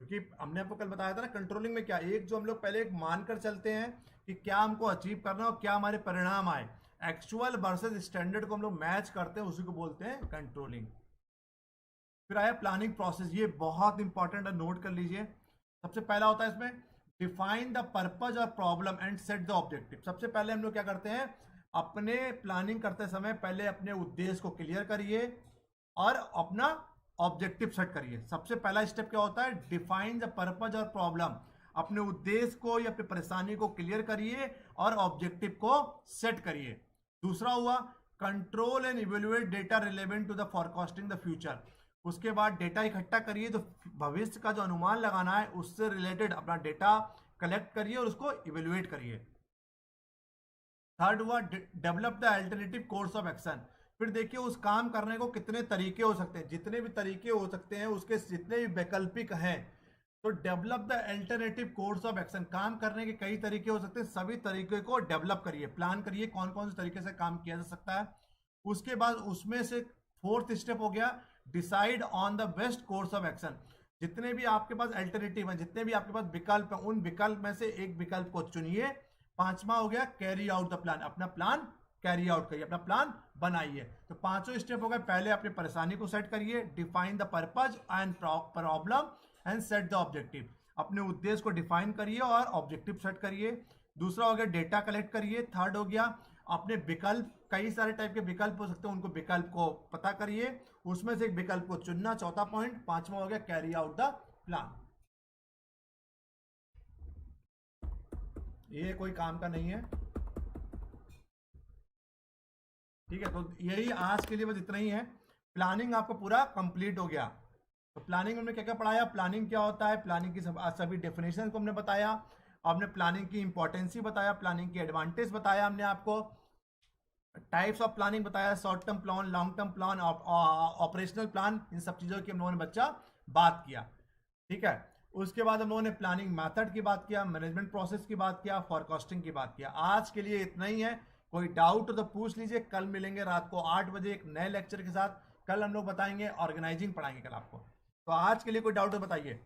क्योंकि हमने आपको कल बताया था ना कंट्रोलिंग में क्या, एक जो हम लोग पहले एक मानकर चलते हैं कि क्या हमको अचीव करना है और क्या हमारे परिणाम आए, एक्चुअल वर्सेस स्टैंडर्ड को हम लोग मैच करते हैं, उसी को बोलते हैं कंट्रोलिंग। फिर आया प्लानिंग प्रोसेस, ये बहुत इंपॉर्टेंट है, नोट कर लीजिए। सबसे पहला होता है इसमें डिफाइन द पर्पज और problem and set the objective. सबसे पहले हम लोग क्या करते हैं, अपने प्लानिंग करते समय पहले अपने उद्देश्य को क्लियर करिए और अपना ऑब्जेक्टिव सेट करिए। सबसे पहला स्टेप क्या होता है, डिफाइन द पर्पज और प्रॉब्लम, अपने उद्देश्य को या अपनी परेशानी को क्लियर करिए और ऑब्जेक्टिव को सेट करिए। दूसरा हुआ control and evaluate data relevant to the forecasting the future, उसके बाद डेटा इकट्ठा करिए, तो भविष्य का जो अनुमान लगाना है उससे रिलेटेड अपना डेटा कलेक्ट करिए और उसको इवेल्युएट करिए। थर्ड हुआ develop the alternative course of action, फिर देखिए उस काम करने को कितने तरीके हो सकते हैं, जितने भी तरीके हो सकते हैं उसके जितने भी वैकल्पिक हैं, तो develop the alternative course of action, काम करने के कई तरीके हो सकते हैं, सभी तरीके को डेवलप करिए, प्लान करिए कौन कौन से तरीके से काम किया जा सकता है। उसके बाद उसमें से फोर्थ स्टेप हो गया decide on the best course of action, जितने भी आपके पास अल्टरनेटिव हैं, जितने भी आपके पास विकल्प हैं, उन विकल्प में से एक विकल्प को चुनिए। पांचवा हो गया कैरी आउट द प्लान, अपना प्लान कैरी आउट करिए, अपना प्लान बनाइए। तो पांचों स्टेप हो गए, पहले अपनी परेशानी को सेट करिए, define the purpose and problem and set the objective, अपने उद्देश्य को डिफाइन करिए और ऑब्जेक्टिव सेट करिए। दूसरा हो गया डेटा कलेक्ट करिए। थर्ड हो गया अपने विकल्प, कई सारे टाइप के विकल्प हो सकते हैं, उनको विकल्प को पता करिए, उसमें से एक विकल्प को चुनना, चौथा पॉइंट। पांचवा हो गया कैरी आउट द प्लान। ये कोई काम का नहीं है, ठीक है। तो यही आज के लिए बस इतना ही है, प्लानिंग आपको पूरा कंप्लीट हो गया। तो प्लानिंग हमने क्या क्या पढ़ाया, प्लानिंग क्या होता है, प्लानिंग की सभी डेफिनेशन को हमने बताया, आपने प्लानिंग की इंपॉर्टेंस ही बताया, प्लानिंग की एडवांटेज बताया हमने आपको, टाइप्स ऑफ प्लानिंग बताया, short term plan, long term plan, operational plan, इन सब चीज़ों की हम लोगों ने बच्चा बात किया, ठीक है। उसके बाद हम लोगों ने प्लानिंग मेथड की बात किया, मैनेजमेंट प्रोसेस की बात किया, फॉरकास्टिंग की बात किया। आज के लिए इतना ही है, कोई डाउट हो तो पूछ लीजिए। कल मिलेंगे रात को 8 बजे एक नए लेक्चर के साथ। कल हम लोग बताएंगे ऑर्गेनाइजिंग, पढ़ाएंगे कल आपको। तो आज के लिए कोई डाउट हो बताइए।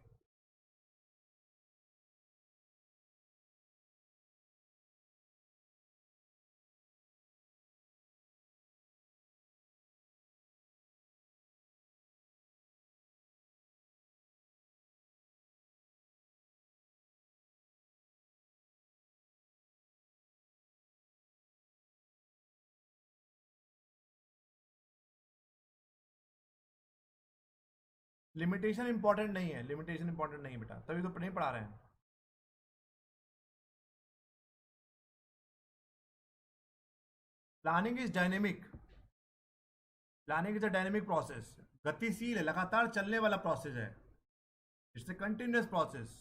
लिमिटेशन इंपॉर्टेंट नहीं है, लिमिटेशन इंपॉर्टेंट नहीं है बेटा, तभी तो नहीं पढ़ा रहे हैं। Planning is dynamic, planning is a dynamic process, गतिशील है, लगातार चलने वाला प्रोसेस है। It's a continuous process.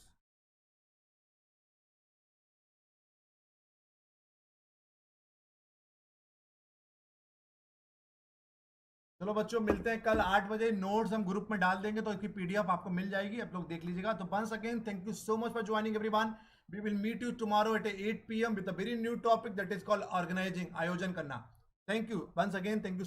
चलो बच्चों, मिलते हैं कल 8 बजे. नोट्स हम ग्रुप में डाल देंगे तो इसकी पीडीएफ आपको मिल जाएगी, आप लोग देख लीजिएगा. तो once again thank you so much for joining everyone. We will meet you tomorrow at 8 PM with a very new topic that is called organizing, आयोजन करना. Thank you once again. Thank you.